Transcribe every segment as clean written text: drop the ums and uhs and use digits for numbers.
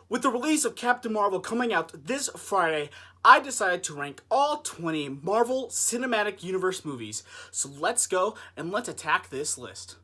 With the release of Captain Marvel coming out this Friday, I decided to rank all 20 Marvel Cinematic Universe movies. So let's go and let's attack this list.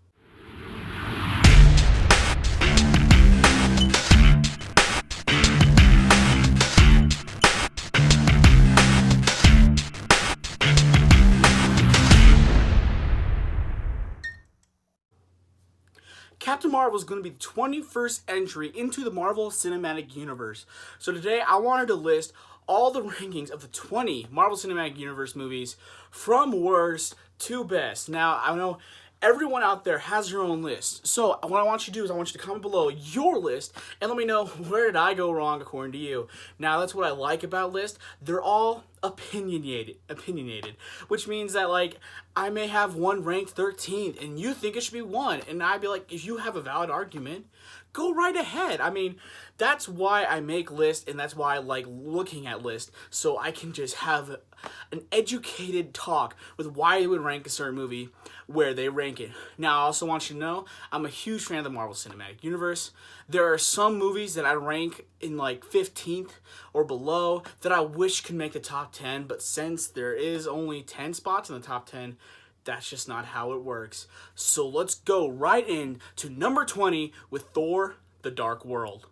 Captain Marvel is going to be the 21st entry into the Marvel Cinematic Universe. So today I wanted to list all the rankings of the 20 Marvel Cinematic Universe movies from worst to best. Now, I know everyone out there has their own list. So what I want you to do is I want you to comment below your list and let me know where did I go wrong according to you. Now, that's what I like about lists. They're all opinionated, which means that, like, I may have one ranked 13th and you think it should be 1, and I'd be like, if you have a valid argument, go right ahead. I mean, that's why I make lists, and that's why I like looking at lists, so I can just have an educated talk with why they would rank a certain movie where they rank it. Now, I also want you to know I'm a huge fan of the Marvel Cinematic Universe. There are some movies that I rank in like 15th or below that I wish could make the top 10, but since there is only 10 spots in the top 10, that's just not how it works. So let's go right in to number 20 with Thor: The Dark World.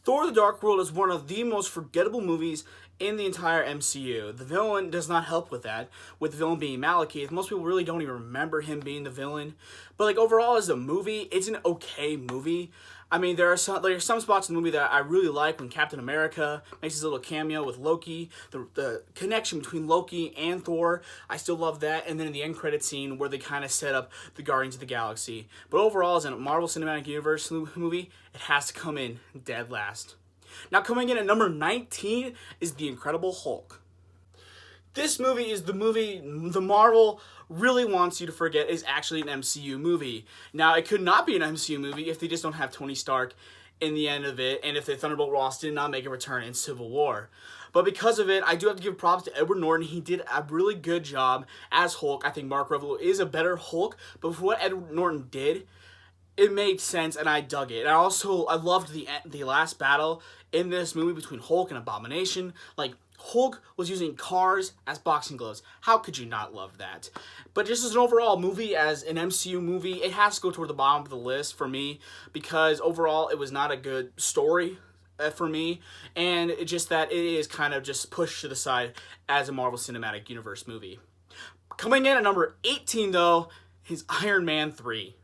Thor: The Dark World is one of the most forgettable movies in the entire MCU. The villain does not help with that, with the villain being Malekith. Most people really don't even remember him being the villain. But like overall as a movie, it's an okay movie. I mean, there are some spots in the movie that I really like when Captain America makes his little cameo with Loki. The connection between Loki and Thor, I still love that. And then in the end credit scene where they kind of set up the Guardians of the Galaxy. But overall, as a Marvel Cinematic Universe movie, it has to come in dead last. Now, coming in at number 19 is The Incredible Hulk. This movie is the movie the Marvel really wants you to forget is actually an MCU movie. Now, it could not be an MCU movie if they just don't have Tony Stark in the end of it, and if the Thunderbolt Ross did not make a return in Civil War. But because of it, I do have to give props to Edward Norton. He did a really good job as Hulk. I think Mark Ruffalo is a better Hulk, but for what Edward Norton did, it made sense, and I dug it. And I loved the last battle in this movie between Hulk and Abomination. Like, Hulk was using cars as boxing gloves. How could you not love that? But just as an overall movie, as an MCU movie, it has to go toward the bottom of the list for me, because overall it was not a good story for me, and it's just that it is kind of just pushed to the side as a Marvel Cinematic Universe movie. Coming in at number 18, though, is Iron Man 3.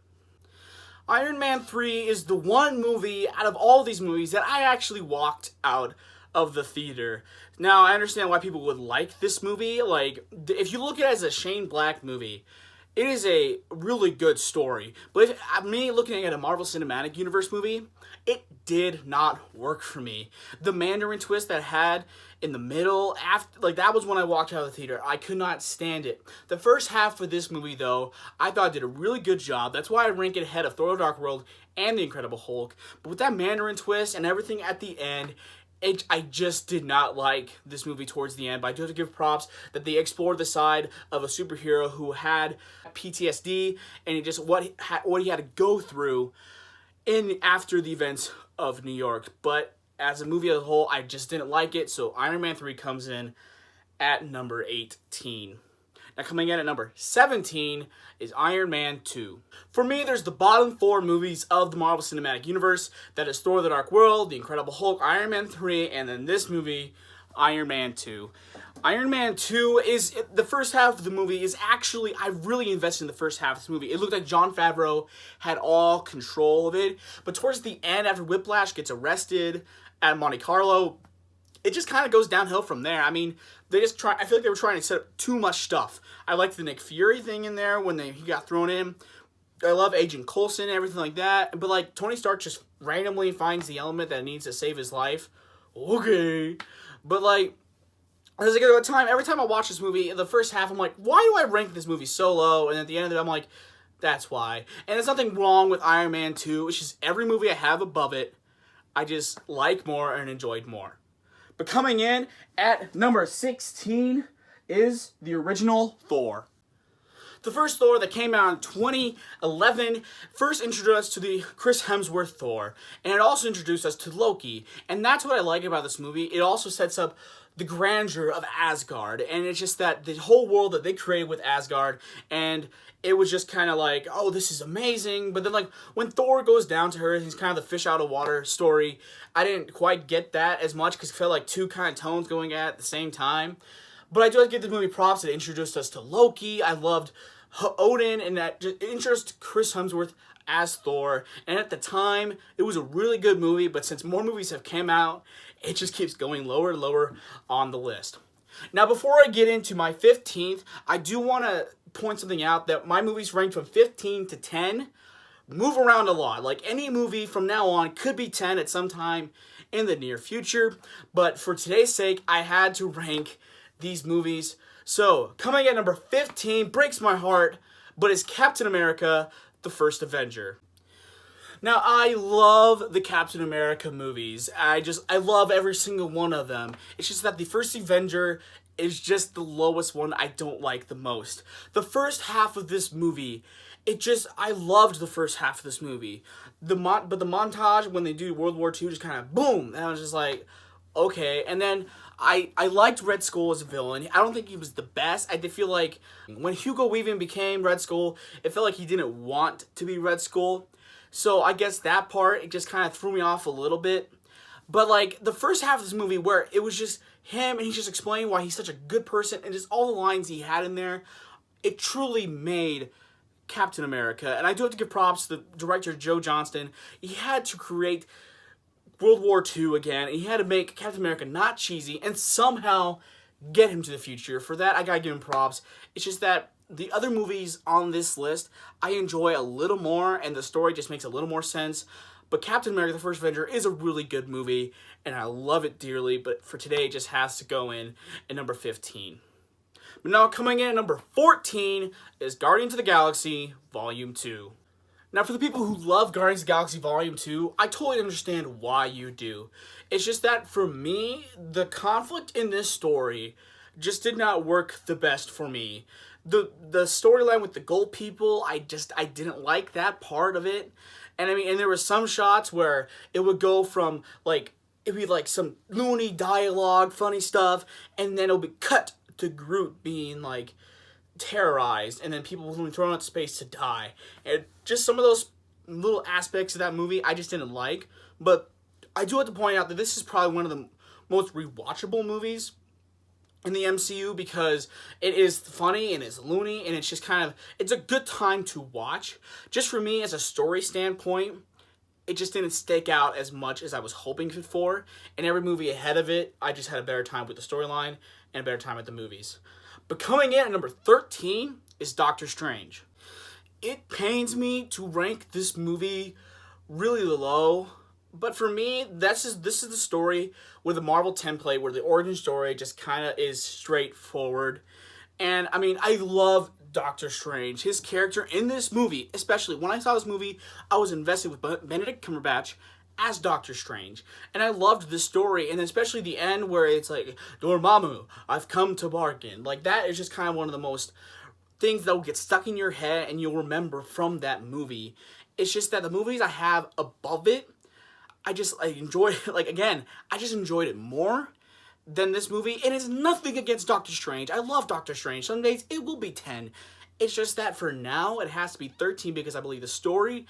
Iron Man 3 is the one movie out of all these movies that I actually walked out of the theater. Now, I understand why people would like this movie. Like, if you look at it as a Shane Black movie, it is a really good story. But me looking at a Marvel Cinematic Universe movie, it did not work for me. The Mandarin twist that had in the middle, that was when I walked out of the theater. I could not stand it. The first half of this movie, though, I thought did a really good job. That's why I rank it ahead of Thor: The Dark World and The Incredible Hulk. But with that Mandarin twist and everything at the end, I just did not like this movie towards the end. But I do have to give props that they explored the side of a superhero who had PTSD and what he had to go through after the events of New York. But as a movie as a whole, I just didn't like it. So Iron Man 3 comes in at number 18. Now, coming in at number 17 is Iron Man 2. For me, there's the bottom 4 movies of the Marvel Cinematic Universe. That is Thor: The Dark World, The Incredible Hulk, Iron Man 3, and then this movie, Iron Man 2. Iron Man 2 is, the first half of the movie is actually, I really invested in the first half of this movie. It looked like Jon Favreau had all control of it. But towards the end, after Whiplash gets arrested at Monte Carlo, it just kind of goes downhill from there. I mean, I feel like they were trying to set up too much stuff. I liked the Nick Fury thing in there when he got thrown in. I love Agent Coulson and everything like that. But, like, Tony Stark just randomly finds the element that needs to save his life. Okay. But, like, as I go to time, every time I watch this movie, in the first half, I'm like, why do I rank this movie so low? And at the end of it, I'm like, that's why. And there's nothing wrong with Iron Man 2. It's just every movie I have above it, I just like more and enjoyed more. But coming in at number 16 is the original Thor. The first Thor that came out in 2011 first introduced us to the Chris Hemsworth Thor, and it also introduced us to Loki. And that's what I like about this movie. It also sets up the grandeur of Asgard, and it's just that the whole world that they created with Asgard, and it was just kind of like, oh, this is amazing. But then, like, when Thor goes down to Earth, he's kind of the fish out of water story. I didn't quite get that as much because it felt like two kind of tones going at the same time. But I do have to give this movie props. It introduced us to Loki. I loved Odin, and that just introduced Chris Hemsworth as Thor. And at the time, it was a really good movie, but since more movies have come out, it just keeps going lower and lower on the list. Now, before I get into my 15th, I do want to point something out, that my movies ranked from 15 to 10 move around a lot. Like, any movie from now on could be 10 at some time in the near future, but for today's sake, I had to rank these movies. So, coming at number 15, breaks my heart, but is Captain America, the First Avenger. Now, I love the Captain America movies. I love every single one of them. It's just that the First Avenger is just the lowest one I don't like the most. The first half of this movie, I loved the first half of this movie. But the montage when they do World War II just kind of boom, and I was just like, okay. And then I liked Red Skull as a villain. I don't think he was the best. I did feel like when Hugo Weaving became Red Skull, it felt like he didn't want to be Red Skull. So I guess that part, it just kind of threw me off a little bit. But like the first half of this movie where it was just him and he's just explaining why he's such a good person and just all the lines he had in there, it truly made Captain America. And I do have to give props to the director, Joe Johnston. He had to create World War II again, and he had to make Captain America not cheesy and somehow get him to the future. For that, I gotta give him props. It's just that the other movies on this list, I enjoy a little more, and the story just makes a little more sense. But Captain America, the First Avenger is a really good movie, and I love it dearly, but for today, it just has to go in at number 15. But now, coming in at number 14 is Guardians of the Galaxy Volume 2. Now, for the people who love Guardians of the Galaxy Volume 2, I totally understand why you do. It's just that, for me, the conflict in this story just did not work the best for me. The storyline with the gold people, I didn't like that part of it. And I mean, and there were some shots where it would go from, like, it'd be like some loony dialogue, funny stuff, and then it'll be cut to Groot being, like, terrorized, and then people being thrown out to space to die. And just some of those little aspects of that movie I just didn't like. But I do have to point out that this is probably one of the most rewatchable movies in the MCU, because it is funny and it's loony and it's just kind of, it's a good time to watch. Just for me, as a story standpoint, it just didn't stake out as much as I was hoping for. And every movie ahead of it, I just had a better time with the storyline and a better time at the movies. But coming in at number 13 is Doctor Strange. It pains me to rank this movie really low, but for me, this is the story with the Marvel template where the origin story just kind of is straightforward. And I mean, I love Doctor Strange. His character in this movie, especially when I saw this movie, I was invested with Benedict Cumberbatch as Doctor Strange. And I loved the story, and especially the end where it's like, Dormammu, I've come to bargain. Like, that is just kind of one of the most things that will get stuck in your head and you'll remember from that movie. It's just that the movies I have above it, I enjoyed it. Like, again, I just enjoyed it more than this movie. And it's nothing against Doctor Strange. I love Doctor Strange. Some days it will be 10. It's just that for now, it has to be 13 because I believe the story,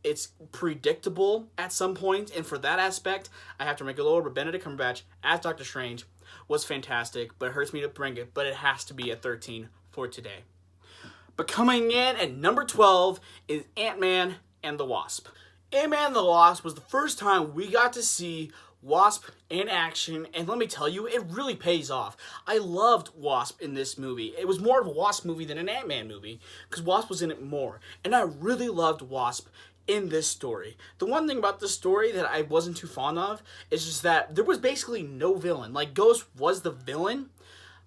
it's predictable at some point. And for that aspect, I have to make it lower. But Benedict Cumberbatch as Doctor Strange was fantastic. But it hurts me to bring it. But it has to be at 13 for today. But coming in at number 12 is Ant-Man and the Wasp. Ant-Man and the Wasp was the first time we got to see Wasp in action, and let me tell you, it really pays off. I loved Wasp in this movie. It was more of a Wasp movie than an Ant-Man movie, because Wasp was in it more, and I really loved Wasp in this story. The one thing about this story that I wasn't too fond of is just that there was basically no villain. Like, Ghost was the villain,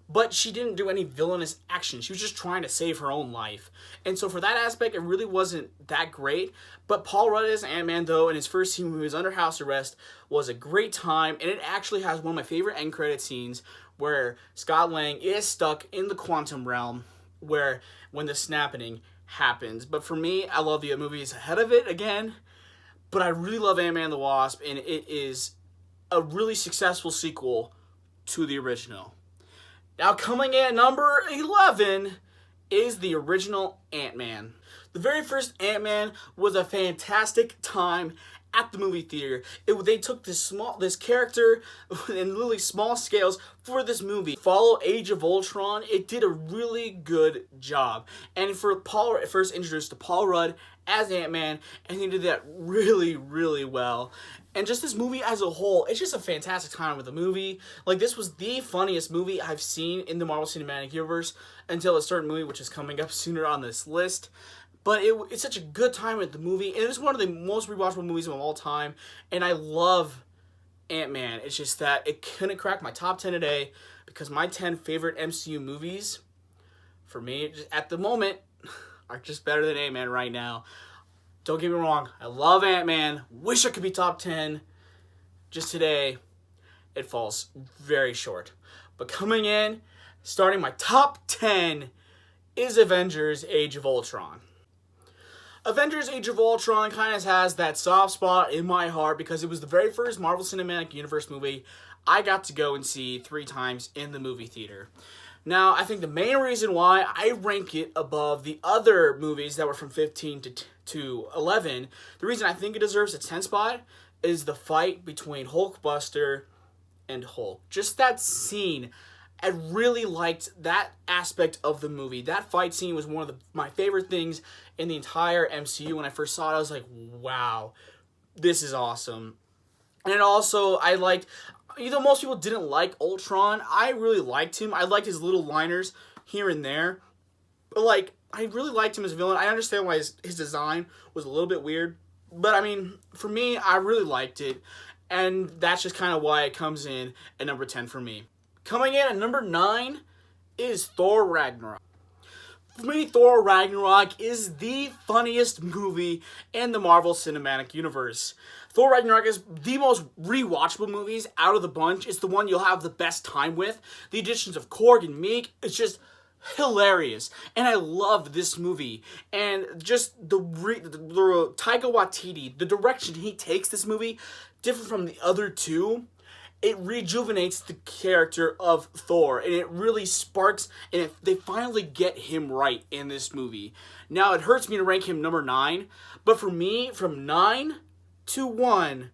but she didn't do any villainous action. She was just trying to save her own life. And so for that aspect, it really wasn't that great. But Paul Rudd as Ant-Man, though, in his first scene when he was under house arrest, was a great time. And it actually has one of my favorite end credit scenes where Scott Lang is stuck in the quantum realm. where when the snapping happens. But for me, I love the movies ahead of it again. But I really love Ant-Man and the Wasp, and it is a really successful sequel to the original. Now coming in at number 11 is the original Ant-Man. The very first Ant-Man was a fantastic time at the movie theater. They took this character in literally small scales for this movie. Follow Age of Ultron, it did a really good job. And for Paul, first introduced to Paul Rudd as Ant-Man, and he did that really, really well. And just this movie as a whole, it's just a fantastic time with the movie. Like, this was the funniest movie I've seen in the Marvel Cinematic Universe until a certain movie, which is coming up sooner on this list. But it's such a good time with the movie, and it's one of the most rewatchable movies of all time, and I love Ant-Man. It's just that it couldn't crack my top 10 today, because my 10 favorite MCU movies, for me, at the moment, are just better than Ant-Man right now. Don't get me wrong, I love Ant-Man, wish I could be top 10. Just today, it falls very short. But coming in, starting my top 10, is Avengers Age of Ultron. Avengers Age of Ultron kind of has that soft spot in my heart because it was the very first Marvel Cinematic Universe movie I got to go and see 3 times in the movie theater. Now, I think the main reason why I rank it above the other movies that were from 15 to 11, the reason I think it deserves a 10 spot is the fight between Hulkbuster and Hulk. Just that scene, I really liked that aspect of the movie. That fight scene was one of my favorite things in the entire MCU. When I first saw it, I was like, wow, this is awesome. And also, I liked, even though most people didn't like Ultron, I really liked him. I liked his little liners here and there. But, like, I really liked him as a villain. I understand why his design was a little bit weird. But, I mean, for me, I really liked it. And that's just kind of why it comes in at number 10 for me. Coming in at number 9 is Thor Ragnarok. For me, Thor Ragnarok is the funniest movie in the Marvel Cinematic Universe. Thor Ragnarok is the most rewatchable movies out of the bunch. It's the one you'll have the best time with. The additions of Korg and Meek, it's just hilarious. And I love this movie. And just the Taika Waititi, the direction he takes this movie, different from the other two, it rejuvenates the character of Thor, and it really sparks, and they finally get him right in this movie. Now, it hurts me to rank him number 9, but for me, from 9 to 1,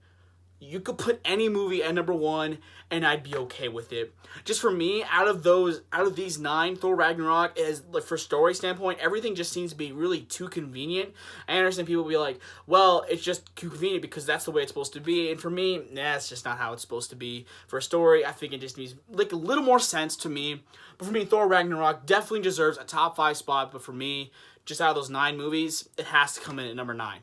you could put any movie at number 1, and I'd be okay with it. Just for me, out of these 9, Thor Ragnarok is, like, for story standpoint, everything just seems to be really too convenient. I understand people will be like, well, it's just too convenient because that's the way it's supposed to be. And for me, nah, it's just not how it's supposed to be. For a story, I think it just needs, like, a little more sense to me. But for me, Thor Ragnarok definitely deserves a top 5 spot. But for me, just out of those 9 movies, it has to come in at number 9.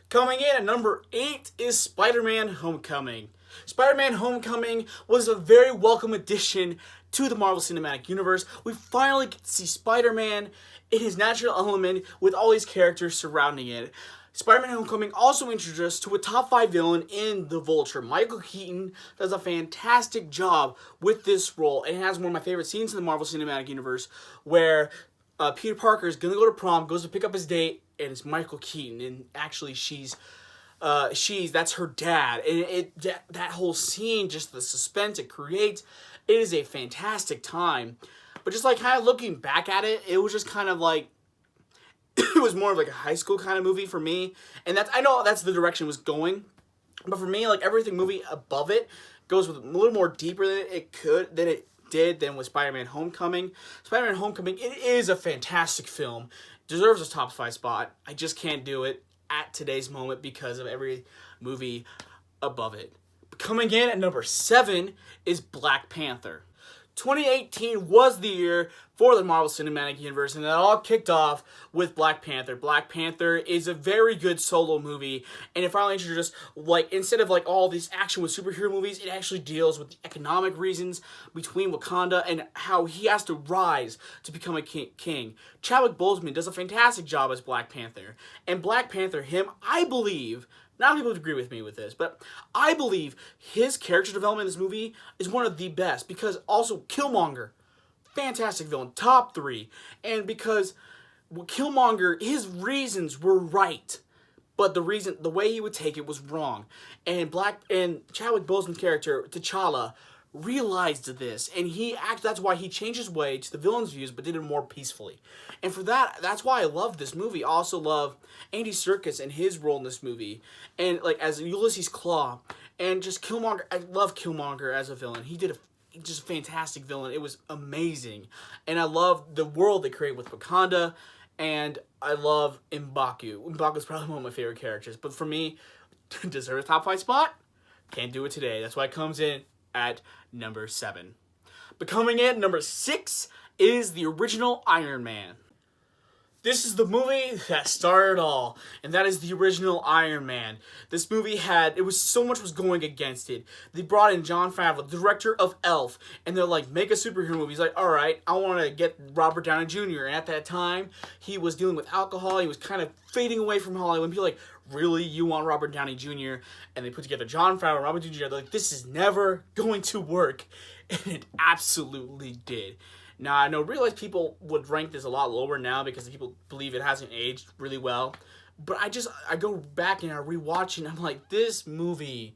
Coming in at number 8 is SpiderMan Homecoming. SpiderMan Homecoming was a very welcome addition to the Marvel Cinematic Universe. We finally get to see Spider-Man in his natural element with all these characters surrounding it. Spider-Man Homecoming also introduced us to a top 5 villain in the Vulture. Michael Keaton does a fantastic job with this role, and it has one of my favorite scenes in the Marvel Cinematic Universe where Peter Parker is going to go to prom, goes to pick up his date, and it's Michael Keaton, and actually that's her dad, and that whole scene, just the suspense it creates, it is a fantastic time. But just like kind of looking back at it, it was just kind of like, it was more of like a high school kind of movie for me, and I know that's the direction it was going, but for me, like everything movie above it goes with a little more deeper than it did than with Spider-Man Homecoming. Spider-Man Homecoming, it is a fantastic film. Deserves a top 5 spot. I just can't do it at today's moment because of every movie above it. Coming in at number 7 is Black Panther. 2018 was the year for the Marvel Cinematic Universe, and that all kicked off with Black Panther. Black Panther is a very good solo movie, and it finally introduced, like, instead of like all this action with superhero movies, it actually deals with the economic reasons between Wakanda and how he has to rise to become a king. Chadwick Boseman does a fantastic job as Black Panther, and Black Panther, I believe, not people would agree with me with this, but I believe his character development in this movie is one of the best, because also Killmonger, fantastic villain, top 3. And because Killmonger, his reasons were right, but the way he would take it was wrong. And Chadwick Boseman's character, T'Challa, realized this, and that's why he changed his way to the villain's views, but did it more peacefully. And for that's why I love this movie. I also love Andy Serkis and his role in this movie, and like as Ulysses Claw, and just Killmonger. I love Killmonger as a villain. He did just a fantastic villain. It was amazing, and I love the world they create with Wakanda, and I love M'Baku. M'Baku's probably one of my favorite characters, but for me, deserves a top 5 spot. Can't do it today. That's why it comes in at number 7. But coming in number 6 is the original Iron Man. This is the movie that started it all, and that is the original Iron Man. This movie so much was going against it. They brought in Jon Favreau, the director of Elf, and they're like, make a superhero movie. He's like, all right, I want to get Robert Downey Jr. And at that time, he was dealing with alcohol. He was kind of fading away from Hollywood. And people were like, really, you want Robert Downey Jr.? And they put together Jon Favreau and Robert Downey Jr. They're like, this is never going to work. And it absolutely did. Now, I realize people would rank this a lot lower now because people believe it hasn't aged really well. But I go back and I rewatch it and I'm like, this movie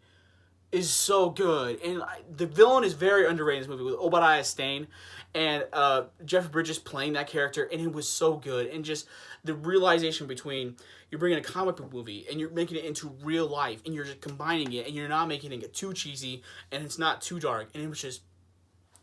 is so good. And the villain is very underrated in this movie with Obadiah Stane and Jeff Bridges playing that character. And it was so good. And just the realization between you're bringing a comic book movie and you're making it into real life and you're just combining it and you're not making it too cheesy and it's not too dark. And it was just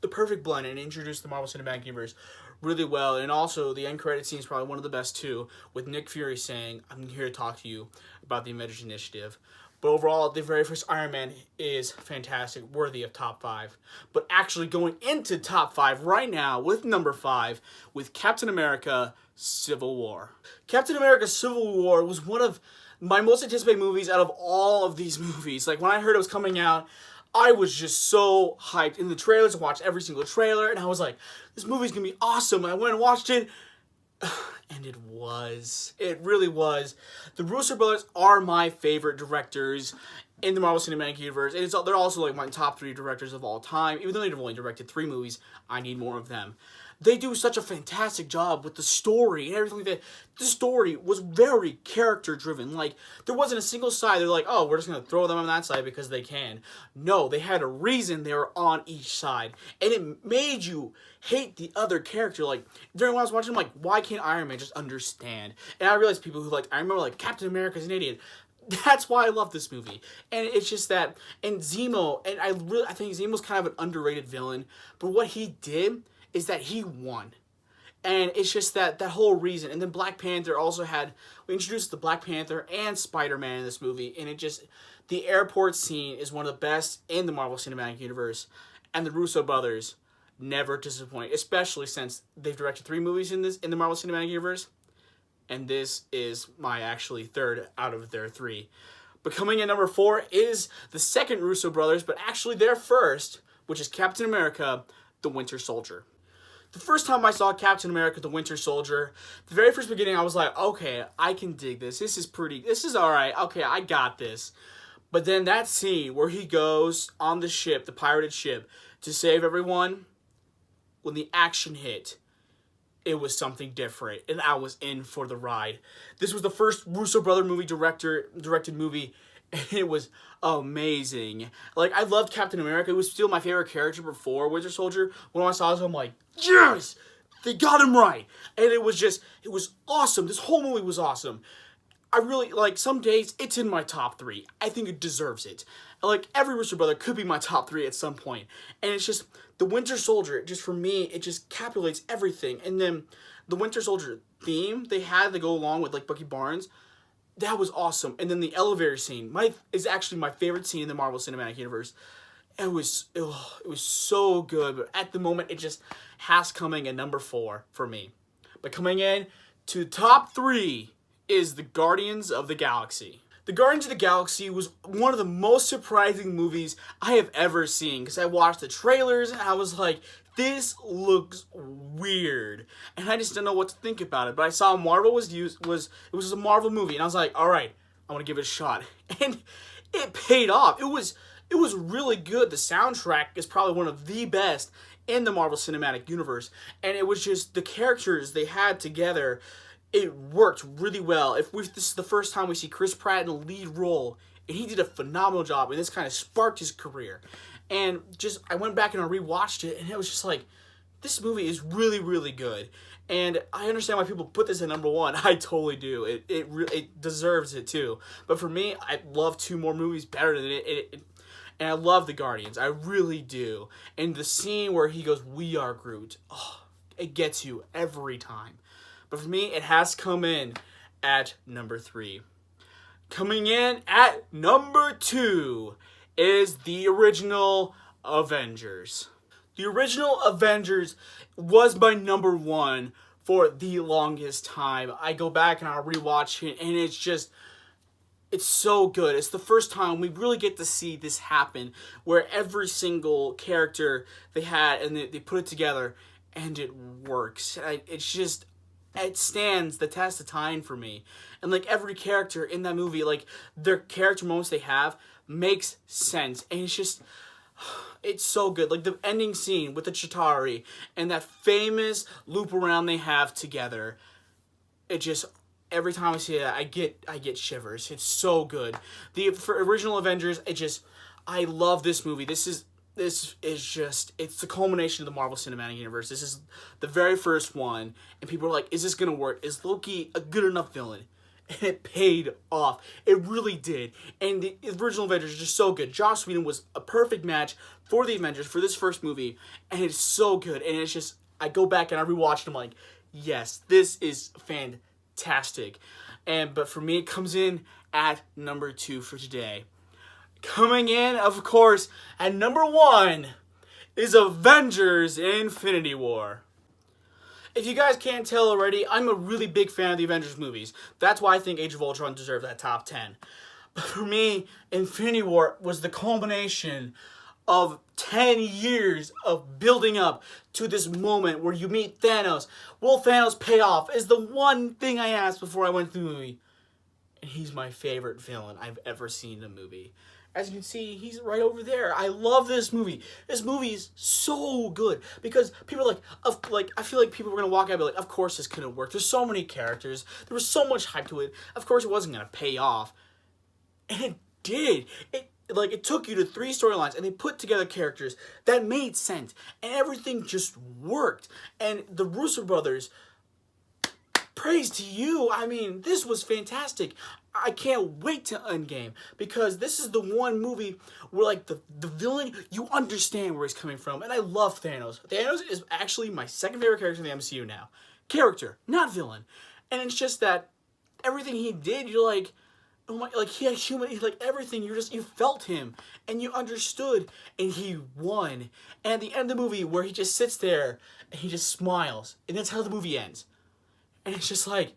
the perfect blend, and introduced the Marvel Cinematic Universe really well. And also, the end credit scene is probably one of the best too, with Nick Fury saying, I'm here to talk to you about the Avengers Initiative. But overall, the very first Iron Man is fantastic, worthy of top 5. But actually going into top 5 right now with number 5, with Captain America Civil War. Captain America Civil War was one of my most anticipated movies out of all of these movies. Like, when I heard it was coming out, I was just so hyped. In the trailers, I watched every single trailer, and I was like, this movie's gonna be awesome. And I went and watched it, and it was. It really was. The Russo brothers are my favorite directors in the Marvel Cinematic Universe. And they're also like my top 3 directors of all time. Even though they've only directed 3 movies, I need more of them. They do such a fantastic job with the story and everything like that. The story was very character-driven. Like, there wasn't a single side. They're like, oh, we're just going to throw them on that side because they can. No, they had a reason they were on each side. And it made you hate the other character. Like, during when I was watching, I'm like, why can't Iron Man just understand? And I realized people who liked Iron Man were like, Captain America's an idiot. That's why I love this movie. And it's just that, and Zemo, and I think Zemo's kind of an underrated villain. But what he did is that he won. And it's just that whole reason. And then Black Panther also we introduced the Black Panther and Spider-Man in this movie. And the airport scene is one of the best in the Marvel Cinematic Universe. And the Russo brothers never disappoint, especially since they've directed 3 movies in the Marvel Cinematic Universe. And this is my actually 3rd out of their 3. But coming in number 4 is the second Russo brothers, but actually their first, which is Captain America, the Winter Soldier. The first time I saw Captain America, the Winter Soldier, the very first beginning, I was like, okay, I can dig this. This is alright. Okay, I got this. But then that scene where he goes on the ship, the pirated ship, to save everyone, when the action hit, it was something different, and I was in for the ride. This was the first Russo brother directed movie, and it was amazing. Like, I loved Captain America. It was still my favorite character before Winter Soldier. When I saw this, I'm like, yes! They got him right! And it was awesome. This whole movie was awesome. I really, like, some days, it's in my top 3. I think it deserves it. Like, every Russo brother could be my top 3 at some point. And it's just, the Winter Soldier, just for me, it just capitulates everything. And then, the Winter Soldier theme they had to go along with, like, Bucky Barnes, that was awesome. And then the elevator scene is actually my favorite scene in the Marvel Cinematic Universe. It was so good. But at the moment, it just has coming at number 4 for me. But coming in to top 3 is the Guardians of the Galaxy. The Guardians of the Galaxy was one of the most surprising movies I have ever seen, because I watched the trailers and I was like, this looks weird, and I just didn't know what to think about it. But I saw Marvel it was a Marvel movie, and I was like, all right, I want to give it a shot, and it paid off. It was really good. The soundtrack is probably one of the best in the Marvel Cinematic Universe. And it was just the characters they had together. It worked really well. This is the first time we see Chris Pratt in a lead role, and he did a phenomenal job, and this kind of sparked his career. And just, I went back and I rewatched it, and it was just like, this movie is really, really good. And I understand why people put this at number one. I totally do. It deserves it too. But for me, I love two more movies better than it. And I love the Guardians. I really do. And the scene where he goes, "We are Groot," oh, it gets you every time. But for me, it has come in at number 3. Coming in at number 2 is the original Avengers. The original Avengers was my number 1 for the longest time. I go back and I rewatch it, and it's so good. It's the first time we really get to see this happen, where every single character they had, and they put it together, and it works. It stands the test of time for me. And like every character in that movie, like their character moments they have makes sense. And it's so good. Like the ending scene with the Chitauri and that famous loop around they have together. Every time I see that, I get shivers. It's so good. For original Avengers, I love this movie. This is it's the culmination of the Marvel Cinematic Universe. This is the very first one, and people are like, is this gonna work? Is Loki a good enough villain? And it paid off. It really did. And the original Avengers is just so good. Joss Whedon was a perfect match for the Avengers for this first movie, and it's so good. And I go back and I rewatched it, I'm like, yes, this is fantastic. But for me, it comes in at number 2 for today. Coming in, of course, at number 1 is Avengers Infinity War. If you guys can't tell already, I'm a really big fan of the Avengers movies. That's why I think Age of Ultron deserved that top 10. But for me, Infinity War was the culmination of 10 years of building up to this moment where you meet Thanos. Will Thanos pay off? Is the one thing I asked before I went through the movie. And he's my favorite villain I've ever seen in a movie. As you can see, he's right over there. I love this movie. This movie is so good because people are I feel like people were gonna walk out and be like, of course this couldn't work. There's so many characters. There was so much hype to it. Of course it wasn't gonna pay off. And it did. It took you to 3 storylines, and they put together characters that made sense, and everything just worked. And the Russo brothers, praise to you. I mean, this was fantastic. I can't wait to Endgame, because this is the one movie where, like, the villain, you understand where he's coming from. And I love Thanos. Thanos is actually my second favorite character in the MCU now. Character, not villain. And it's just that everything he did, you're like, oh my, like, he had everything, you felt him, and you understood, and he won. And at the end of the movie, where he just sits there, and he just smiles, and that's how the movie ends. And it's just like,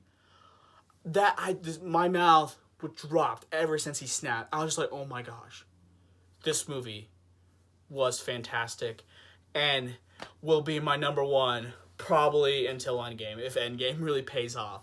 my mouth dropped ever since he snapped. I was just like, oh my gosh, this movie was fantastic, and will be my number 1 probably until Endgame, if Endgame really pays off.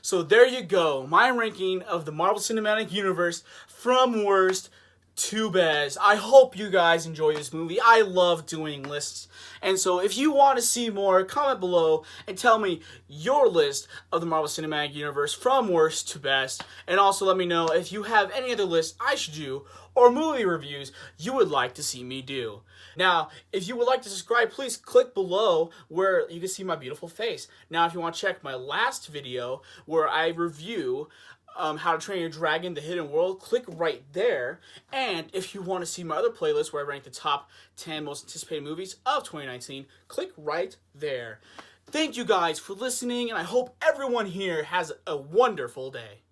So there you go, my ranking of the Marvel Cinematic Universe from worst to best. I hope you guys enjoy this movie. I love doing lists. And so if you want to see more, comment below and tell me your list of the Marvel Cinematic Universe from worst to best. And also let me know if you have any other lists I should do or movie reviews you would like to see me do. Now, if you would like to subscribe, please click below where you can see my beautiful face. Now, if you want to check my last video where I review How to Train Your Dragon, The Hidden World, click right there. And if you want to see my other playlist where I rank the top 10 most anticipated movies of 2019, click right there. Thank you guys for listening, and I hope everyone here has a wonderful day.